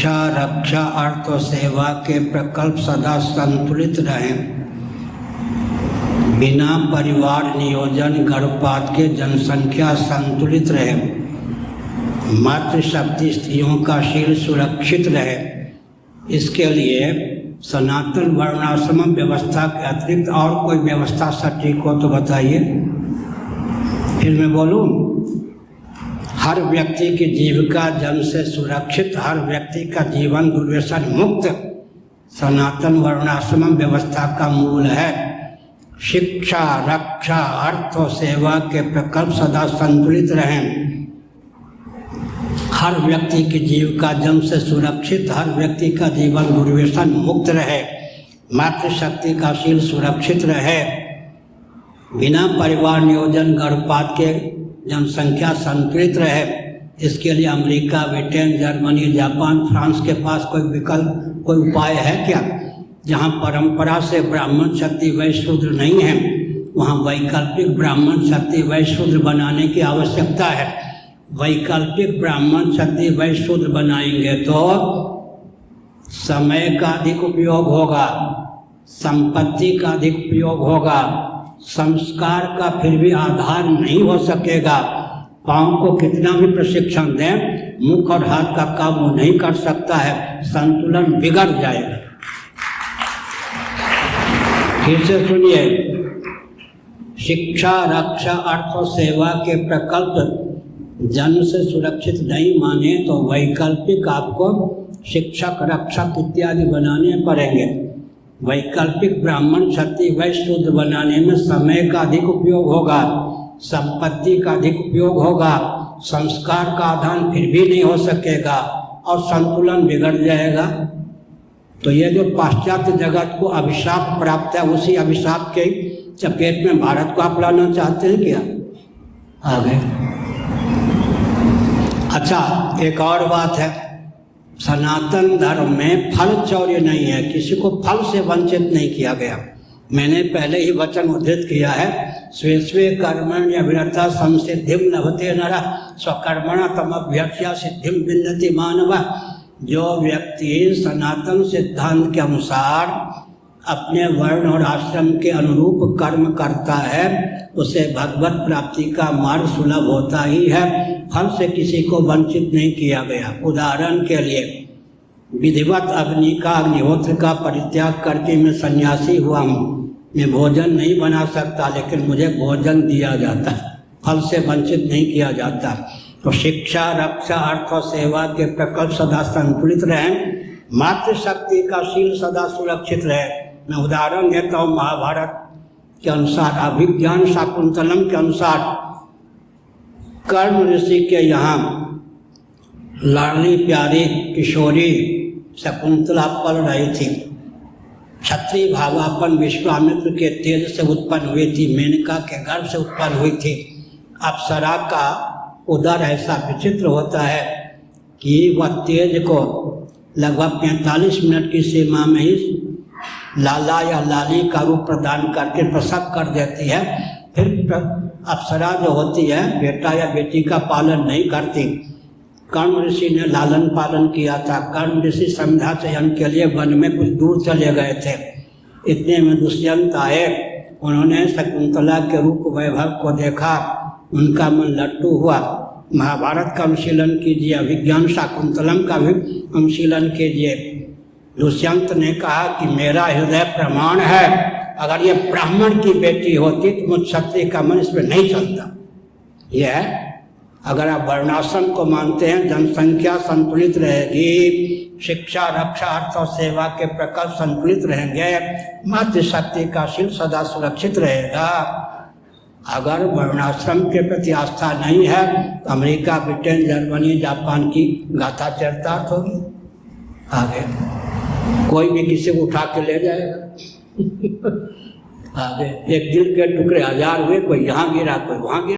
शिक्षा, रक्षा, अर्थ और सेवा के प्रकल्प सदा संतुलित रहें। बिना परिवार नियोजन गर्भपात के जनसंख्या संतुलित रहे। मातृशक्ति स्त्रियों का शील सुरक्षित रहे। इसके लिए सनातन वर्णाश्रम व्यवस्था के अतिरिक्त और कोई व्यवस्था सटीक हो तो बताइए। फिर मैं बोलूं, हर व्यक्ति की जीविका जन्म से सुरक्षित, हर व्यक्ति का जीवन दुर्व्यसन मुक्त सनातन वर्णाश्रम व्यवस्था का मूल है। शिक्षा, रक्षा, अर्थ और सेवा के प्रकल्प सदा संतुलित रहें। हर व्यक्ति की जीविका जन्म से सुरक्षित, हर व्यक्ति का जीवन दुर्व्यसन मुक्त रहे। मातृशक्ति का शील सुरक्षित रहे। बिना परिवार नियोजन गर्भपात के जनसंख्या संतुलित रहे। इसके लिए America, Britain, Germany, Japan, France के पास कोई विकल्प, कोई उपाय है क्या? जहाँ परंपरा से ब्राह्मण क्षत्रिय वैश्य शूद्र नहीं है, वहाँ वैकल्पिक ब्राह्मण क्षत्रिय वैश्य शूद्र बनाने की आवश्यकता है। वैकल्पिक ब्राह्मण क्षत्रिय वैश्य शूद्र बनाएंगे तो समय का अधिक उपयोग होगा, संपत्ति का अधिक उपयोग होगा, संस्कार का फिर भी आधार नहीं हो सकेगा। पाँव को कितना भी प्रशिक्षण दें, मुख और हाथ का काम वो नहीं कर सकता है, संतुलन बिगड़ जाएगा। फिर से सुनिए, शिक्षा, रक्षा, अर्थ और सेवा के प्रकल्प जन्म से सुरक्षित नहीं माने तो वैकल्पिक आपको शिक्षक, रक्षक इत्यादि बनाने पड़ेंगे। वैकल्पिक ब्राह्मण क्षत्रिय वैश्य शूद्र बनाने में समय का अधिक उपयोग होगा, संपत्ति का अधिक उपयोग होगा, संस्कार का आदान फिर भी नहीं हो सकेगा और संतुलन बिगड़ जाएगा। तो ये जो पाश्चात्य जगत को अभिशाप प्राप्त है, उसी अभिशाप के चपेट में भारत को आप लाना चाहते हैं क्या? आगे अच्छा, एक और बात है, सनातन धर्म में फल चौर्य नहीं है, किसी को फल से वंचित नहीं किया गया। मैंने पहले ही वचन उद्धृत किया है, स्वे स्वे कर्मण्यभिरता संसिद्धिं लभते नरः स्वकर्मणा तमभ्यक्ष्य सिद्धिं विन्दति मानवः। जो व्यक्ति सनातन सिद्धांत के अनुसार अपने वर्ण और आश्रम के अनुरूप कर्म करता है, उसे भगवत प्राप्ति का मार्ग सुलभ होता ही है। फल से किसी को वंचित नहीं किया गया। उदाहरण के लिए, विधिवत अग्नि का, अग्निहोत्र का परित्याग करके मैं सन्यासी हुआ हूँ। मैं भोजन नहीं बना सकता, लेकिन मुझे भोजन दिया जाता है, फल से वंचित नहीं किया जाता। तो शिक्षा, रक्षा, अर्थ और सेवा के प्रकल्प सदा संतुलित रहें। मातृशक्ति का शील सदा सुरक्षित रहे। मैं उदाहरण देता हूँ, महाभारत के अनुसार, अभिज्ञान शाकुंतलम के अनुसार, कर्ण ऋषि के यहाँ लाडली प्यारी किशोरी शकुंतला पल रही थी। क्षत्रिय भावापन विश्वामित्र के तेज से उत्पन्न हुई थी, मेनका के गर्भ से उत्पन्न हुई थी। अप्सरा का उदर ऐसा विचित्र होता है कि वह तेज को लगभग 45 मिनट की सीमा में ही लाला या लाली का रूप प्रदान करके प्रसव कर देती है। फिर अप्सरा जो होती है, बेटा या बेटी का पालन नहीं करती। कर्ण ऋषि ने लालन पालन किया था। कर्ण ऋषि संध्या चयन के लिए वन में कुछ दूर चले गए थे। इतने में दुष्यंत आए। उन्होंने शकुंतला के रूप वैभव को देखा, उनका मन लट्टू हुआ। महाभारत का अनुशीलन कीजिए, अभिज्ञान शाकुंतलम का भी अनुशीलन कीजिए। दुष्यंत ने कहा कि मेरा हृदय प्रमाण है, अगर ये ब्राह्मण की बेटी होती तो मुझ क्षत्रिय का मन इसमें नहीं चलता। यह है, अगर आप वर्णाश्रम को मानते हैं, जनसंख्या संतुलित रहेगी, शिक्षा, रक्षा, अर्थ और सेवा के प्रकल्प संतुलित रहेंगे, मातृशक्ति का शील सदा सुरक्षित रहेगा। अगर वर्णाश्रम के प्रति आस्था नहीं है तो अमेरिका, ब्रिटेन, जर्मनी, जापान की गाथा चरितार्थ होगी। आगे कोई भी किसी को उठा के ले जाएगा। आगे एक दिल के टुकड़े 1000 हुए, कोई यहाँ गिरा, कोई वहाँ गिरा।